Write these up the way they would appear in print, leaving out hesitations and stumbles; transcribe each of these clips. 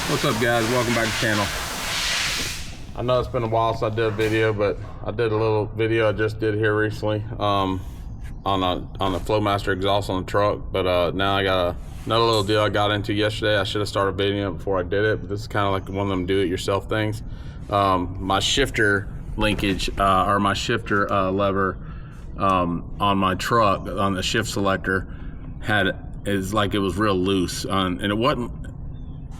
What's up, guys? Welcome back to the channel. I know it's been a while since I did a video, but I did a little video I just did here recently on the Flowmaster exhaust on the truck. But now I got another little deal I got into yesterday. I should have started video before I did it, but this is kind of like one of them do-it-yourself things. My shifter linkage or my shifter lever on my truck on the shift selector is like it was real loose, and it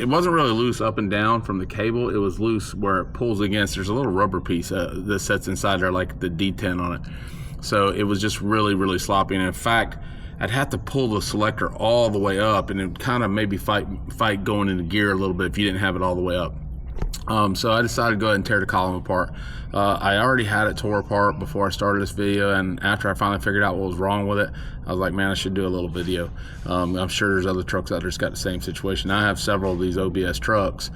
wasn't really loose up and down from the cable. It was loose where it pulls against. There's a little rubber piece that sits inside there, like the D10 on it. So it was just really sloppy. And in fact, I'd have to pull the selector all the way up, and it would kind of maybe fight going into gear a little bit if you didn't have it all the way up. So I decided to go ahead and tear the column apart. I already had it tore apart before I started this video, and after I finally figured out what was wrong with it, I was like, man, I should do a little video. I'm sure there's other trucks out there that's got the same situation. I have several of these OBS trucks.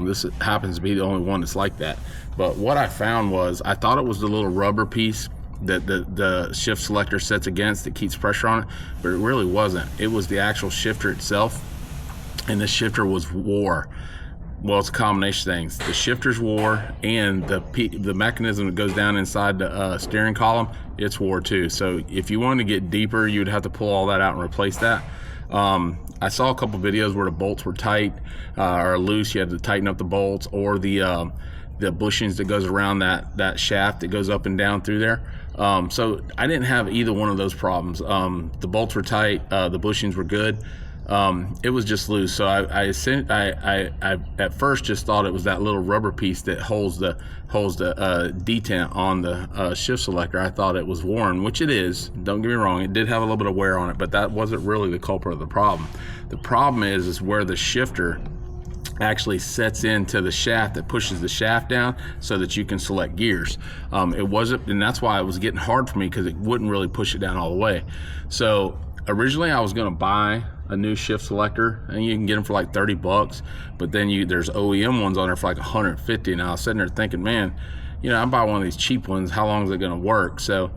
This happens to be the only one that's like that. But what I found was, I thought it was the little rubber piece that the shift selector sets against that keeps pressure on it, but it really wasn't. It was the actual shifter itself, and the shifter was wore. Well, it's a combination of things. The shifter's wore, and the mechanism that goes down inside the steering column, it's wore too. So if you wanted to get deeper, you'd have to pull all that out and replace that. I saw a couple videos where the bolts were tight or loose. You had to tighten up the bolts, or the bushings that goes around that shaft that goes up and down through there. So I didn't have either one of those problems. The bolts were tight, the bushings were good. It was just loose. So I at first just thought it was that little rubber piece that holds the detent on the shift selector. I thought it was worn, which it is. Don't get me wrong, it did have a little bit of wear on it, but that wasn't really the culprit of the problem. The problem is where the shifter actually sets into the shaft that pushes the shaft down so that you can select gears. It wasn't, and that's why it was getting hard for me, because it wouldn't really push it down all the way. So originally I was going to buy a new shift selector, and you can get them for like 30 bucks, but then there's OEM ones on there for like 150. And I was sitting there thinking, man, I buy one of these cheap ones, how long is it going to work? So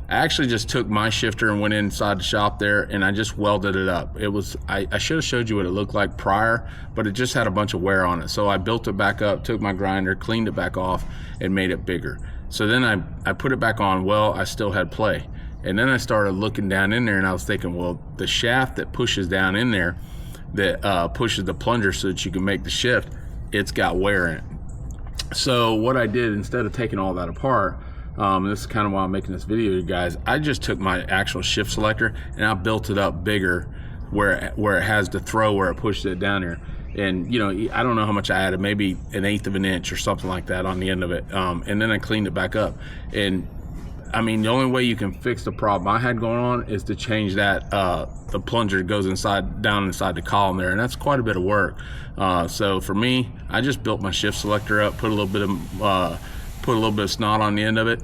I actually just took my shifter and went inside the shop there, and I just welded it up. It was, I should have showed you what it looked like prior, but it just had a bunch of wear on it. So I built it back up, took my grinder, cleaned it back off, and made it bigger. So then I put it back on. Well, I still had play. And then I started looking down in there, and I was thinking, well, the shaft that pushes down in there, that pushes the plunger so that you can make the shift, it's got wear in it. So what I did, instead of taking all that apart, this is kind of why I'm making this video, you guys, I just took my actual shift selector and I built it up bigger where it has the throw where it pushes it down there. And I don't know how much I added, maybe 1/8 of an inch or something like that on the end of it. And then I cleaned it back up. And I mean, the only way you can fix the problem I had going on is to change that the plunger goes down inside the column there, and that's quite a bit of work. So for me, I just built my shift selector up, put a little bit of snot on the end of it,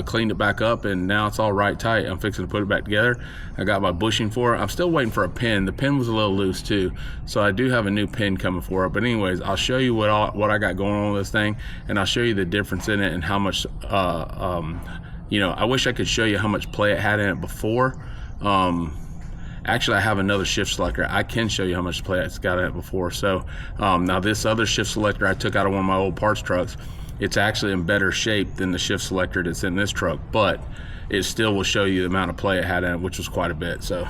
cleaned it back up, and now it's all right tight. I'm fixing to put it back together. I got my bushing for it. I'm still waiting for a pin. The pin was a little loose too, so I do have a new pin coming for it. But anyways, I'll show you what I got going on with this thing, and I'll show you the difference in it and how much I wish I could show you how much play it had in it before. Actually, I have another shift selector. I can show you how much play it's got in it before. So now this other shift selector I took out of one of my old parts trucks, it's actually in better shape than the shift selector that's in this truck, but it still will show you the amount of play it had in it, which was quite a bit. So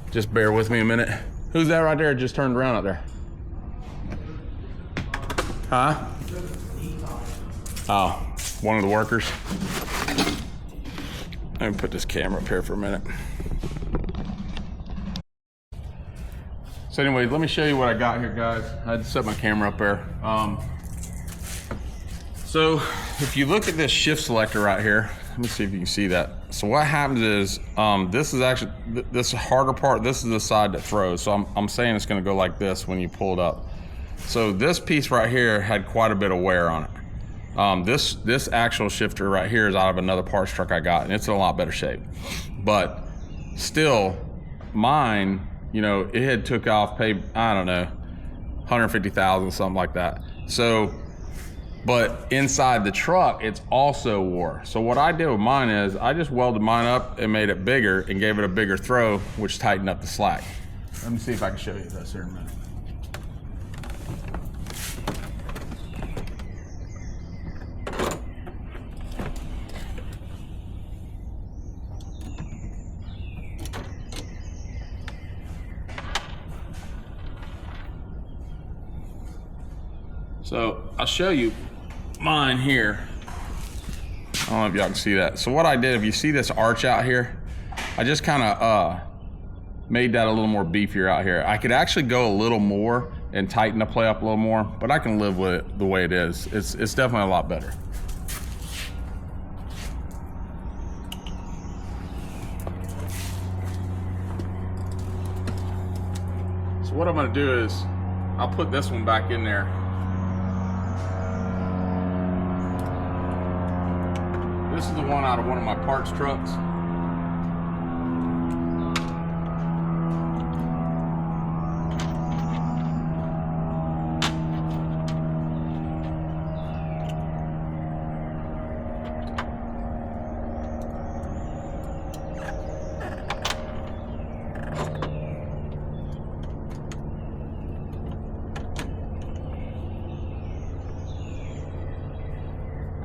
just bear with me a minute. Who's that right there? Just turned around out there. Huh? Oh, one of the workers. Let me put this camera up here for a minute. So anyway, let me show you what I got here, guys. I had to set my camera up there. So if you look at this shift selector right here, let me see if you can see that. So what happens is, this is actually, this harder part, this is the side that throws. So I'm saying it's gonna go like this when you pull it up. So this piece right here had quite a bit of wear on it. This actual shifter right here is out of another parts truck I got, and it's in a lot better shape. But still, mine, it had took off, paid, I don't know, 150,000, something like that. So, but inside the truck, it's also wore. So what I did with mine is I just welded mine up and made it bigger and gave it a bigger throw, which tightened up the slack. Let me see if I can show you this here in a minute. So I'll show you mine here. I don't know if y'all can see that. So what I did, if you see this arch out here, I just kind of made that a little more beefier out here. I could actually go a little more and tighten the play up a little more, but I can live with it the way it is. It's definitely a lot better. So what I'm gonna do is, I'll put this one back in there. This is the one out of one of my parts trucks.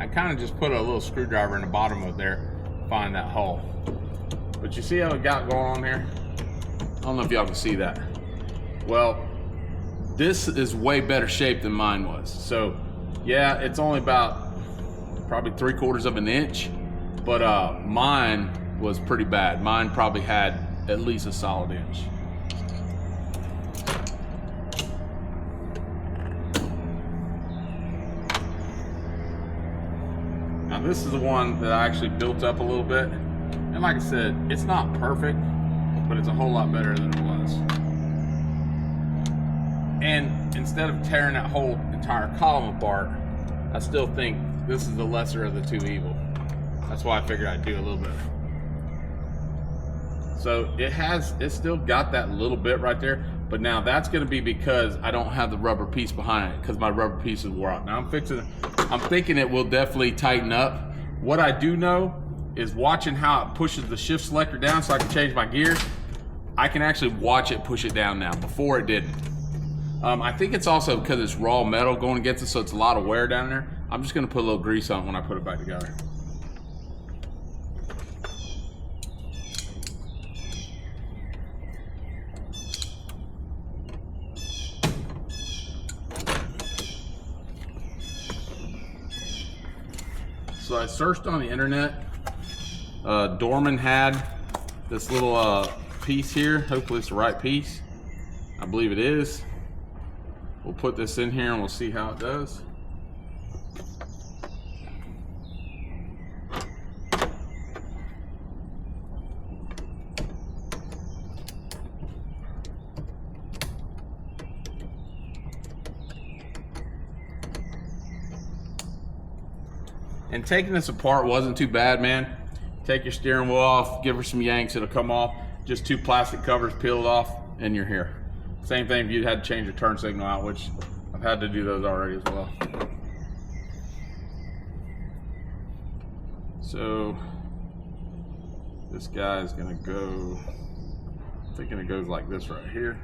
I kind of just put a little screwdriver in the bottom of there, find that hole. But you see how it got going on here? I don't know if y'all can see that. Well, this is way better shape than mine was. So yeah, it's only about probably 3/4 of an inch, but mine was pretty bad. Mine probably had at least a solid inch. Now this is the one that I actually built up a little bit. And like I said, it's not perfect, but it's a whole lot better than it was. And instead of tearing that whole entire column apart, I still think this is the lesser of the two evil. That's why I figured I'd do a little bit. So it's still got that little bit right there, but now that's gonna be because I don't have the rubber piece behind it, because my rubber piece is wore out. Now I'm thinking it will definitely tighten up. What I do know is watching how it pushes the shift selector down so I can change my gears. I can actually watch it push it down now. Before it didn't. I think it's also because it's raw metal going against it, so it's a lot of wear down there. I'm just gonna put a little grease on it when I put it back together. So I searched on the internet. Dorman had this little piece here. Hopefully it's the right piece. I believe it is. We'll put this in here and we'll see how it does. And taking this apart wasn't too bad, man. Take your steering wheel off, give her some yanks, it'll come off. Just 2 plastic covers, peel it off, and you're here. Same thing if you had to change your turn signal out, which I've had to do those already as well. So this guy is gonna go, I'm thinking it goes like this right here.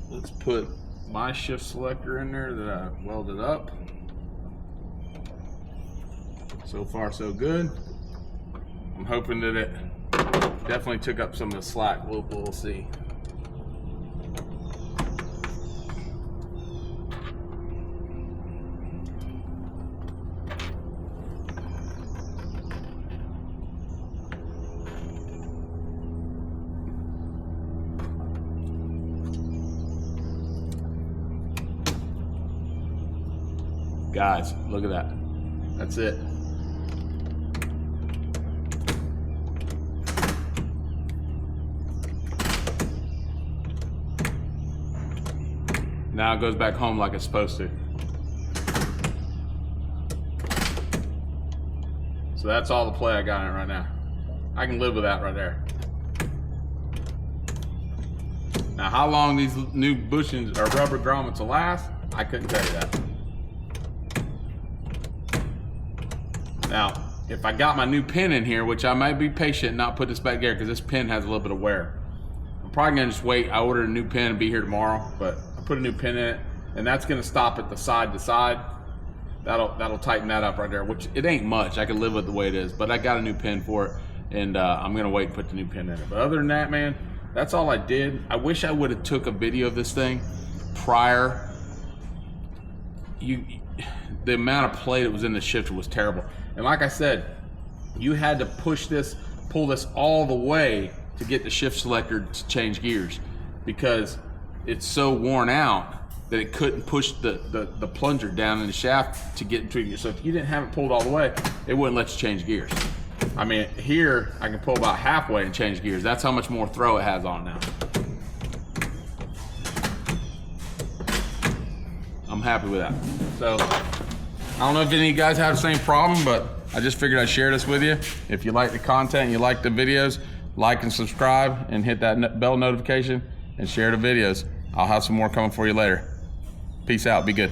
Let's put my shift selector in there that I welded up. So far so good. I'm hoping that it definitely took up some of the slack. We'll see. Guys, look at that. That's it. Now it goes back home like it's supposed to. So that's all the play I got in it right now. I can live with that right there. Now how long these new bushings or rubber grommets will last, I couldn't tell you that. Now, if I got my new pin in here, which I might be patient and not put this back there because this pin has a little bit of wear. I'm probably gonna just wait. I ordered a new pin and be here tomorrow, but I put a new pin in it, and that's gonna stop at the side to side. That'll tighten that up right there, which it ain't much. I can live with the way it is, but I got a new pin for it, and I'm gonna wait and put the new pin in it. But other than that, man, That's all I did. I wish I would have took a video of this thing prior. The amount of play that was in the shifter was terrible. And like I said, you had to pull this all the way to get the shift selector to change gears, because it's so worn out that it couldn't push the plunger down in the shaft to get into it. So if you didn't have it pulled all the way, it wouldn't let you change gears. I mean, here I can pull about halfway and change gears. That's how much more throw it has on now. I'm happy with that. So I don't know if any of you guys have the same problem, but I just figured I'd share this with you. If you like the content and you like the videos, like and subscribe and hit that bell notification and share the videos. I'll have some more coming for you later. Peace out. Be good.